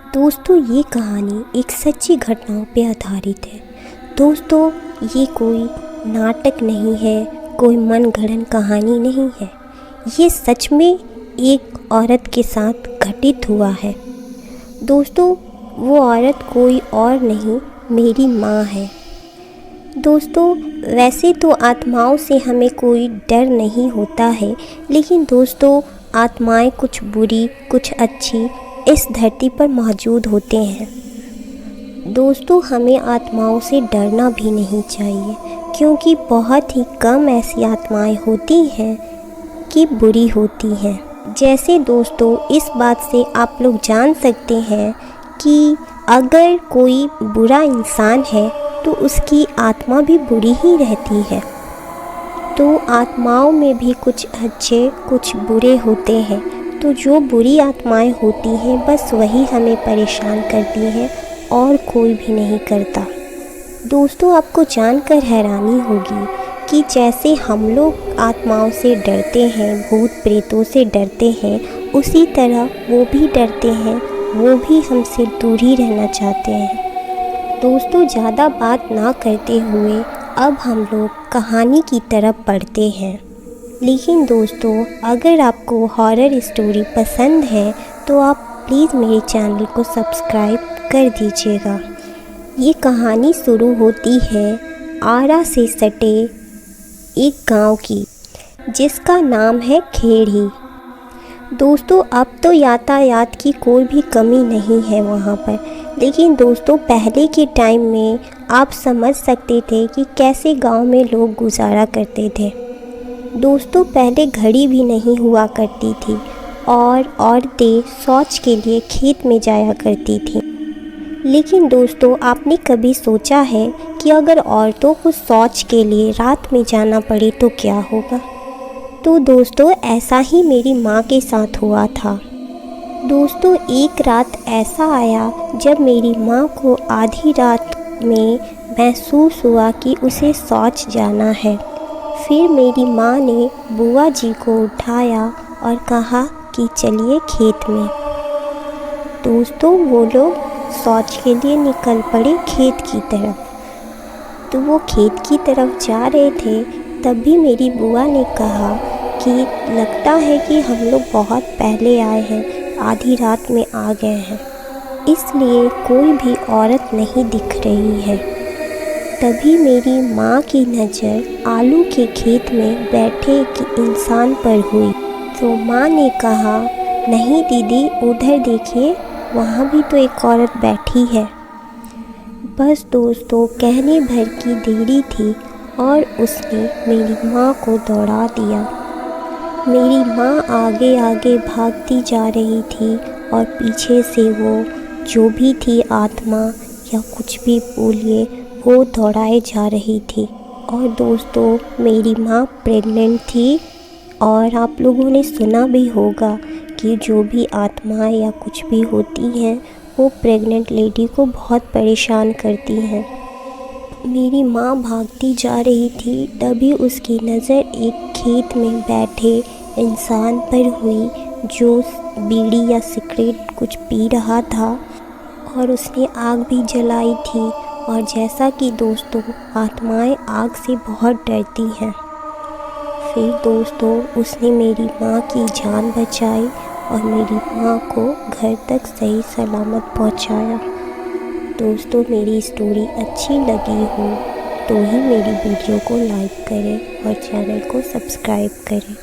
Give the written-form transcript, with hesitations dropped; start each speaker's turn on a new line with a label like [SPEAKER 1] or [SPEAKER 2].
[SPEAKER 1] दोस्तों, ये कहानी एक सच्ची घटनाओं पे आधारित है। दोस्तों, ये कोई नाटक नहीं है, कोई मनगढ़ंत कहानी नहीं है। ये सच में एक औरत के साथ घटित हुआ है। दोस्तों, वो औरत कोई और नहीं, मेरी माँ है। दोस्तों, वैसे तो आत्माओं से हमें कोई डर नहीं होता है, लेकिन दोस्तों आत्माएं कुछ बुरी कुछ अच्छी इस धरती पर मौजूद होते हैं। दोस्तों, हमें आत्माओं से डरना भी नहीं चाहिए, क्योंकि बहुत ही कम ऐसी आत्माएं होती हैं कि बुरी होती हैं। जैसे दोस्तों, इस बात से आप लोग जान सकते हैं कि अगर कोई बुरा इंसान है तो उसकी आत्मा भी बुरी ही रहती है। तो आत्माओं में भी कुछ अच्छे कुछ बुरे होते हैं। तो जो बुरी आत्माएं होती हैं बस वही हमें परेशान करती हैं और कोई भी नहीं करता। दोस्तों, आपको जानकर हैरानी होगी कि जैसे हम लोग आत्माओं से डरते हैं, भूत प्रेतों से डरते हैं, उसी तरह वो भी डरते हैं, वो भी हमसे दूर ही रहना चाहते हैं। दोस्तों, ज़्यादा बात ना करते हुए अब हम लोग कहानी की तरफ बढ़ते हैं। लेकिन दोस्तों, अगर आपको हॉरर स्टोरी पसंद है तो आप प्लीज़ मेरे चैनल को सब्सक्राइब कर दीजिएगा। ये कहानी शुरू होती है आरा से सटे एक गांव की, जिसका नाम है खेड़ी। दोस्तों, अब तो यातायात की कोई भी कमी नहीं है वहाँ पर, लेकिन दोस्तों पहले के टाइम में आप समझ सकते थे कि कैसे गांव में लोग गुजारा करते थे। दोस्तों, पहले घड़ी भी नहीं हुआ करती थी और औरतें शौच के लिए खेत में जाया करती थी। लेकिन दोस्तों, आपने कभी सोचा है कि अगर औरतों को शौच के लिए रात में जाना पड़े तो क्या होगा? तो दोस्तों, ऐसा ही मेरी माँ के साथ हुआ था। दोस्तों, एक रात ऐसा आया जब मेरी माँ को आधी रात में महसूस हुआ कि उसे शौच जाना है। फिर मेरी माँ ने बुआ जी को उठाया और कहा कि चलिए खेत में। दोस्तों, वो लोग शौच के लिए निकल पड़े खेत की तरफ। तो वो खेत की तरफ जा रहे थे, तभी मेरी बुआ ने कहा कि लगता है कि हम लोग बहुत पहले आए हैं, आधी रात में आ गए हैं, इसलिए कोई भी औरत नहीं दिख रही है। तभी मेरी माँ की नज़र आलू के खेत में बैठे एक इंसान पर हुई। तो माँ ने कहा, नहीं दीदी, उधर देखिए, वहाँ भी तो एक औरत बैठी है। बस दोस्तों, कहने भर की देरी थी और उसने मेरी माँ को दौड़ा दिया। मेरी माँ आगे आगे भागती जा रही थी और पीछे से वो जो भी थी आत्मा या कुछ भी बोलिए, वो दौड़ाए जा रही थी। और दोस्तों, मेरी माँ प्रेग्नेंट थी और आप लोगों ने सुना भी होगा कि जो भी आत्माएं या कुछ भी होती हैं वो प्रेग्नेंट लेडी को बहुत परेशान करती हैं। मेरी माँ भागती जा रही थी, तभी उसकी नज़र एक खेत में बैठे इंसान पर हुई जो बीड़ी या सिगरेट कुछ पी रहा था और उसने आग भी जलाई थी। और जैसा कि दोस्तों, आत्माएं आग से बहुत डरती हैं। फिर दोस्तों, उसने मेरी माँ की जान बचाई और मेरी माँ को घर तक सही सलामत पहुँचाया। दोस्तों, मेरी स्टोरी अच्छी लगी हो तो ही मेरी वीडियो को लाइक करें और चैनल को सब्सक्राइब करें।